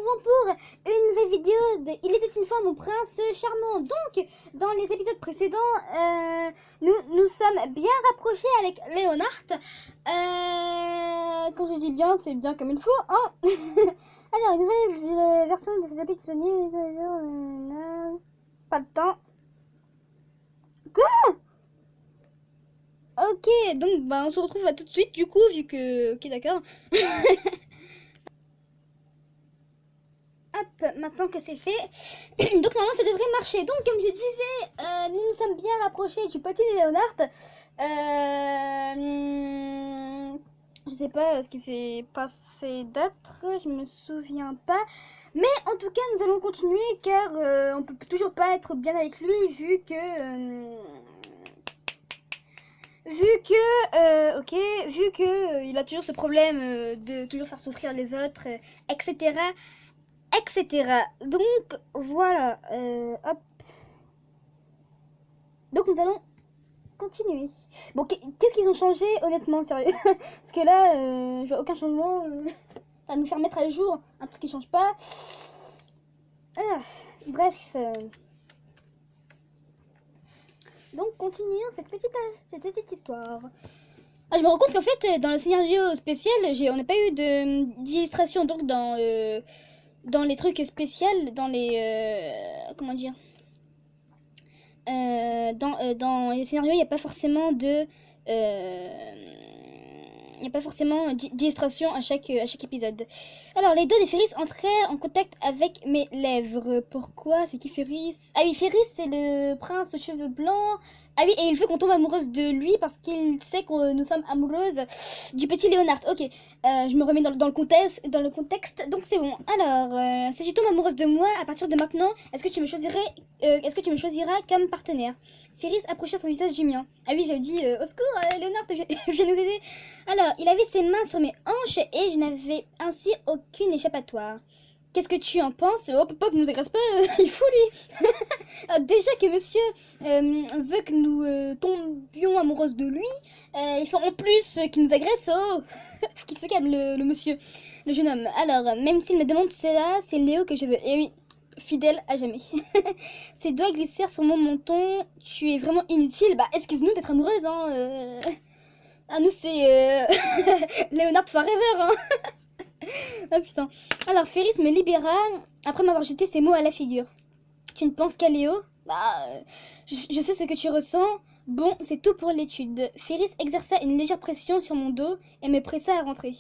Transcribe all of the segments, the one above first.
retrouvons pour une nouvelle vidéo de Il était une fois mon prince charmant. Donc, dans les épisodes précédents, nous sommes bien rapprochés avec Léonard. Quand je dis bien, c'est bien comme il faut, hein. Alors, une nouvelle version de cet appel disponible. Pas le temps. Quoi? Ok, donc bah on se retrouve à tout de suite du coup, vu que... Ok, d'accord. Hop, maintenant que c'est fait. Donc normalement ça devrait marcher. Donc comme je disais, nous nous sommes bien rapprochés du petit Léonard. Je sais pas ce qui s'est passé d'autre, je me souviens pas. Mais en tout cas nous allons continuer car on peut toujours pas être bien avec lui vu que... vu que il a toujours ce problème de toujours faire souffrir les autres, etc., etc. Donc voilà, hop. Donc nous allons continuer. Bon, qu'est-ce qu'ils ont changé, honnêtement, sérieux? Parce que là, je vois aucun changement à nous faire mettre à jour un truc qui change pas. Bref. Donc continuons cette petite histoire. Ah, je me rends compte qu'en fait, dans le scénario spécial, on n'a pas eu d'illustration, donc dans les trucs spéciaux, dans les... comment dire, dans les scénarios, il n'y a pas forcément d'illustration à chaque épisode. Alors, les deux de Ferris entrèrent en contact avec mes lèvres. Pourquoi? C'est qui Ferris? Ah oui, Ferris, c'est le prince aux cheveux blancs. Ah oui, et il veut qu'on tombe amoureuse de lui parce qu'il sait que nous sommes amoureuses du petit Léonard. Ok, je me remets dans le contexte, donc c'est bon. Alors, si tu tombes amoureuse de moi, à partir de maintenant, est-ce que tu me choisiras comme partenaire? Ferris approcha son visage du mien. Ah oui, j'avais dit, au secours, Léonard, viens nous aider. Alors, il avait ses mains sur mes hanches et je n'avais ainsi aucune échappatoire. Qu'est-ce que tu en penses? Hop, hop, nous agresse pas, il faut lui. Déjà que monsieur veut que nous tombions amoureuses de lui, il faut en plus qu'il nous agresse. Oh, faut qu'il se calme le monsieur, le jeune homme. Alors, même s'il me demande cela, c'est Léo que je veux. Et oui, fidèle à jamais. Ses doigts glissèrent sur mon menton. Tu es vraiment inutile. Bah, excuse-nous d'être amoureuse, hein. Ah, nous, c'est Léonard Forever, hein. Ah putain. Alors, Ferris me libéra après m'avoir jeté ces mots à la figure. Tu ne penses qu'à Léo? Bah, je sais ce que tu ressens. Bon, c'est tout pour l'étude. Ferris exerça une légère pression sur mon dos et me pressa à rentrer.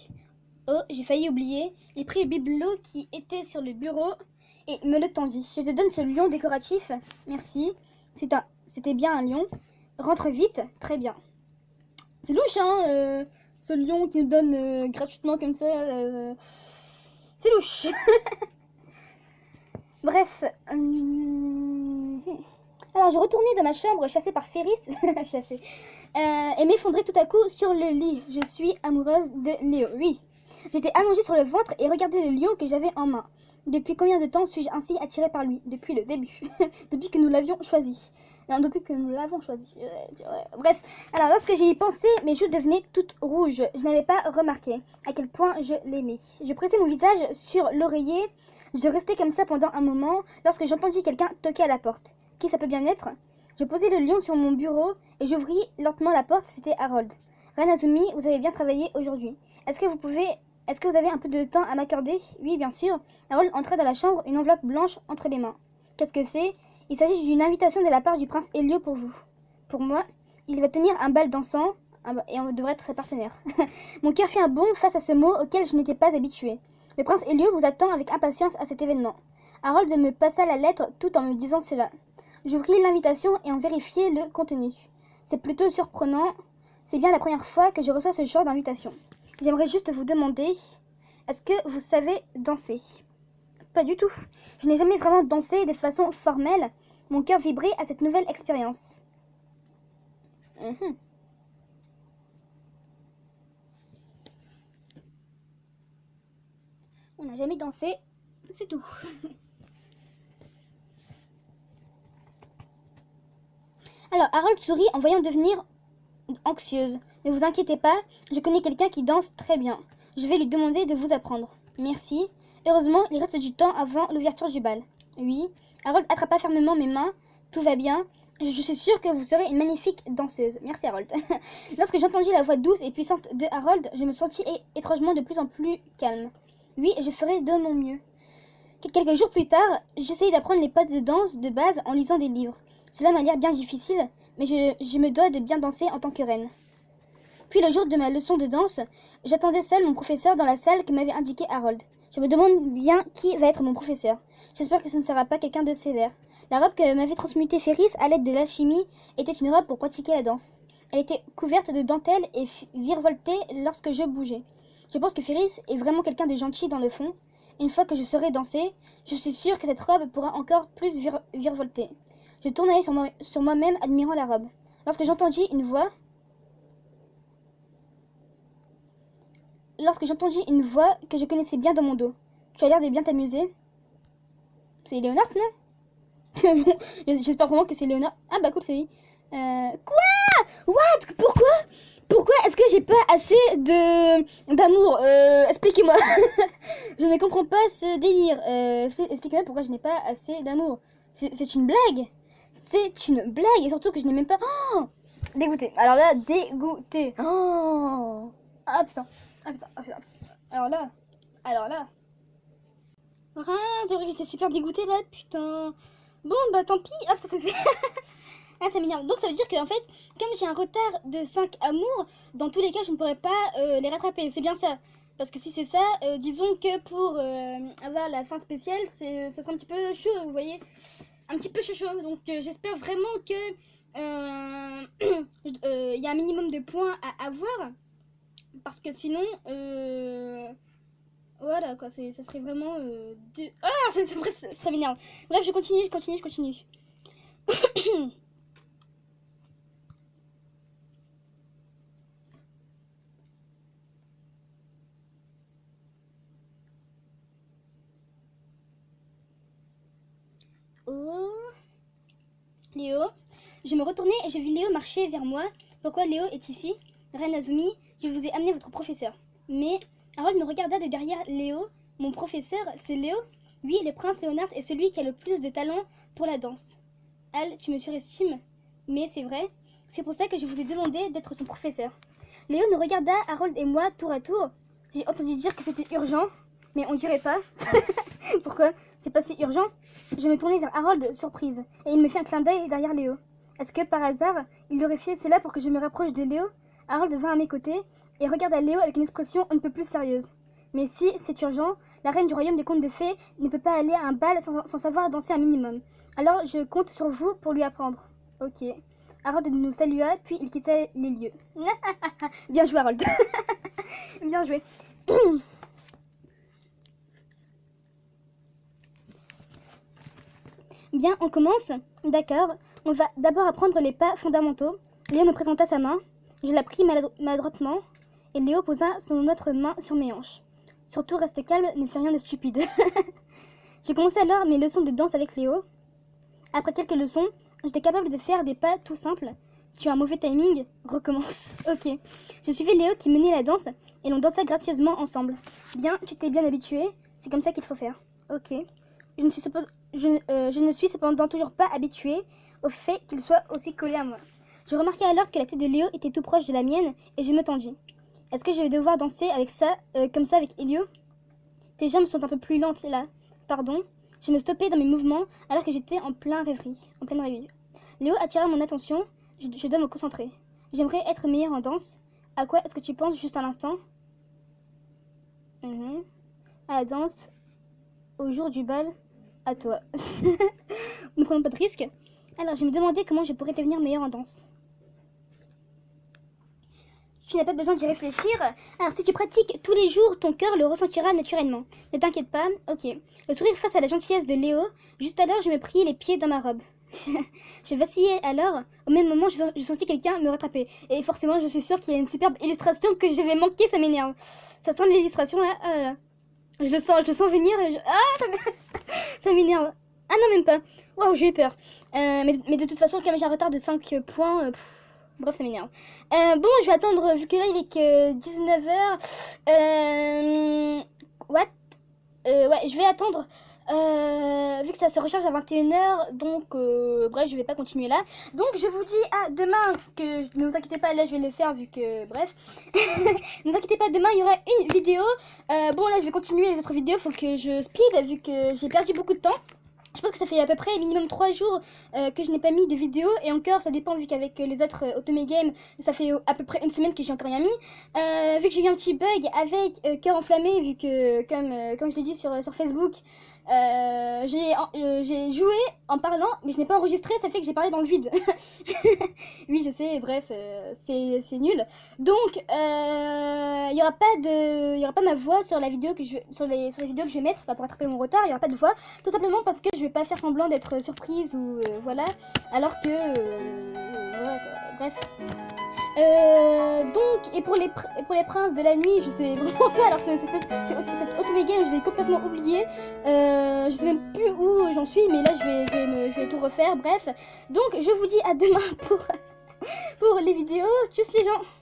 Oh, j'ai failli oublier. Il prit le bibelot qui était sur le bureau et me le tendit. Je te donne ce lion décoratif. Merci. C'était bien un lion. Rentre vite. Très bien. C'est louche, hein, ce lion qui nous donne gratuitement comme ça. C'est louche. Bref. Alors, je retournai dans ma chambre, chassée par Ferris, et m'effondrai tout à coup sur le lit. Je suis amoureuse de Léo, oui. J'étais allongée sur le ventre et regardais le lion que j'avais en main. Depuis combien de temps suis-je ainsi attirée par lui? Depuis le début. Depuis que nous l'avions choisi. Non, depuis que nous l'avons choisi. Bref, alors lorsque j'y ai pensé, mes joues devenaient toutes rouges. Je n'avais pas remarqué à quel point je l'aimais. Je pressais mon visage sur l'oreiller. Je restais comme ça pendant un moment lorsque j'entendis quelqu'un toquer à la porte. Qui ça peut bien être? Je posai le lion sur mon bureau et j'ouvris lentement la porte. C'était Harold. Ranazumi, vous avez bien travaillé aujourd'hui. Est-ce que vous avez un peu de temps à m'accorder? Oui, bien sûr. Harold entra dans la chambre, une enveloppe blanche entre les mains. Qu'est-ce que c'est? Il s'agit d'une invitation de la part du prince Elio pour vous. Pour moi, il va tenir un bal dansant et on devrait être ses partenaires. Mon cœur fit un bond face à ce mot auquel je n'étais pas habituée. Le prince Elio vous attend avec impatience à cet événement. Harold me passa la lettre tout en me disant cela. J'ouvris l'invitation et en vérifiai le contenu. C'est plutôt surprenant. C'est bien la première fois que je reçois ce genre d'invitation. J'aimerais juste vous demander, est-ce que vous savez danser? Pas du tout. Je n'ai jamais vraiment dansé de façon formelle. Mon cœur vibrait à cette nouvelle expérience. On n'a jamais dansé, c'est tout. Alors, Harold sourit en voyant devenir anxieuse. Ne vous inquiétez pas, je connais quelqu'un qui danse très bien. Je vais lui demander de vous apprendre. Merci. Heureusement, il reste du temps avant l'ouverture du bal. Oui. Harold attrapa fermement mes mains. Tout va bien. Je suis sûre que vous serez une magnifique danseuse. Merci Harold. Lorsque j'entendis la voix douce et puissante de Harold, je me sentis étrangement de plus en plus calme. Oui, je ferai de mon mieux. Quelques jours plus tard, j'essayais d'apprendre les pas de danse de base en lisant des livres. Cela m'a l'air bien difficile, mais je me dois de bien danser en tant que reine. Puis le jour de ma leçon de danse, j'attendais seule mon professeur dans la salle que m'avait indiqué Harold. Je me demande bien qui va être mon professeur. J'espère que ce ne sera pas quelqu'un de sévère. La robe que m'avait transmutée Ferris à l'aide de l'alchimie était une robe pour pratiquer la danse. Elle était couverte de dentelles et virevoltée lorsque je bougeais. Je pense que Ferris est vraiment quelqu'un de gentil dans le fond. Une fois que je saurai danser, je suis sûre que cette robe pourra encore plus virevolter. Je tournai sur moi-même admirant la robe. Lorsque j'entendis une voix que je connaissais bien dans mon dos. Tu as l'air de bien t'amuser. C'est Léonard, non? J'espère vraiment que c'est Léonard. Ah bah cool, c'est lui. Quoi? What? Pourquoi est-ce que j'ai pas assez d'amour? Expliquez-moi. Je ne comprends pas ce délire. Expliquez-moi pourquoi je n'ai pas assez d'amour. C'est une blague. C'est une blague. Et surtout que je n'ai même pas... Oh, dégoûté. Alors là, dégoûté. Oh. Ah putain. Alors là. Ah, c'est vrai que j'étais super dégoûtée là, putain. Bon, bah tant pis. Hop, ça me fait... Ah, ça m'énerve. Donc ça veut dire qu'en fait, comme j'ai un retard de 5 amours, dans tous les cas, je ne pourrais pas les rattraper. C'est bien ça. Parce que si c'est ça, disons que pour avoir la fin spéciale, ça sera un petit peu chaud, vous voyez. Un petit peu chaud. Donc j'espère vraiment que il y a un minimum de points à avoir. Parce que sinon, voilà quoi, ça serait vraiment... Ah, ça m'énerve. Bref, je continue. Oh, Léo. Je me retournai et je vis Léo marcher vers moi. Pourquoi Léo est ici? Reine Azumi, je vous ai amené votre professeur. Mais Harold me regarda de derrière Léo. Mon professeur, c'est Léo? Oui, le prince Léonard est celui qui a le plus de talent pour la danse. Al, tu me surestimes? Mais c'est vrai. C'est pour ça que je vous ai demandé d'être son professeur. Léo nous regarda, Harold et moi, tour à tour. J'ai entendu dire que c'était urgent, mais on dirait pas. Pourquoi? C'est pas si urgent? Je me tournai vers Harold, surprise, et il me fit un clin d'œil derrière Léo. Est-ce que, par hasard, il aurait fait cela pour que je me rapproche de Léo? Harold vint à mes côtés et regarda Léo avec une expression on ne peut plus sérieuse. Mais si c'est urgent, la reine du royaume des contes de fées ne peut pas aller à un bal sans savoir danser un minimum. Alors je compte sur vous pour lui apprendre. Ok. Harold nous salua, puis il quitta les lieux. Bien joué, Harold. Bien joué. Bien, on commence. D'accord. On va d'abord apprendre les pas fondamentaux. Léo me présenta sa main. Je la pris maladroitement et Léo posa son autre main sur mes hanches. Surtout, reste calme, ne fais rien de stupide. J'ai commencé alors mes leçons de danse avec Léo. Après quelques leçons, j'étais capable de faire des pas tout simples. Tu as un mauvais timing, recommence. Ok. Je suivais Léo qui menait la danse et l'on dansa gracieusement ensemble. Bien, tu t'es bien habitué, c'est comme ça qu'il faut faire. Ok. Je ne suis cependant toujours pas habituée au fait qu'il soit aussi collé à moi. Je remarquai alors que la tête de Léo était tout proche de la mienne et je me tendis. Est-ce que je vais devoir danser avec ça, comme ça avec Elio? Tes jambes sont un peu plus lentes là. Pardon. Je me stoppais dans mes mouvements alors que j'étais en pleine rêverie. Léo attira mon attention. Je dois me concentrer. J'aimerais être meilleure en danse. À quoi est-ce que tu penses juste à l'instant? À la danse. Au jour du bal. À toi. Ne prenons pas de risque. Alors, je me demandais comment je pourrais devenir meilleure en danse. Tu n'as pas besoin d'y réfléchir. Alors, si tu pratiques tous les jours, ton cœur le ressentira naturellement. Ne t'inquiète pas. Ok. Le sourire face à la gentillesse de Léo. Juste alors, je me priais les pieds dans ma robe. Je vacillais alors. Au même moment, je sentis quelqu'un me rattraper. Et forcément, je suis sûre qu'il y a une superbe illustration que je vais manquer. Ça m'énerve. Ça sent l'illustration là. Ah là là. Je le sens venir. Ah, ça m'énerve. Ah non, même pas. Waouh, j'ai eu peur. Mais de toute façon, comme j'ai un retard de 5 points, bref, ça m'énerve. Bon, je vais attendre, vu que là, il est que 19h. What? ouais, je vais attendre. Vu que ça se recharge à 21h, donc bref, je vais pas continuer là. Donc je vous dis à demain, que ne vous inquiétez pas, là je vais le faire vu que bref. Ne vous inquiétez pas, demain il y aura une vidéo. Bon là je vais continuer les autres vidéos, faut que je speed vu que j'ai perdu beaucoup de temps. Je pense que ça fait à peu près minimum 3 jours que je n'ai pas mis de vidéo. Et encore, ça dépend vu qu'avec les autres Otome Game, ça fait à peu près une semaine que j'ai encore rien mis. Vu que j'ai eu un petit bug avec Cœur Enflammé, vu que, comme je l'ai dit sur Facebook, j'ai joué en parlant, mais je n'ai pas enregistré, ça fait que j'ai parlé dans le vide. Oui, je sais, bref, c'est nul. Donc, il y aura pas ma voix sur la vidéo que sur les vidéos que je vais mettre, pour rattraper mon retard. Il y aura pas de voix, tout simplement parce que je vais pas faire semblant d'être surprise ou voilà, alors que voilà, quoi. Bref. Donc, et pour les princes de la nuit, je sais vraiment pas. Alors, cette Otome Game, je l'ai complètement oublié. Je sais même plus où j'en suis, mais là, je vais tout refaire. Bref. Donc, je vous dis à demain pour les vidéos. Tchuss les gens!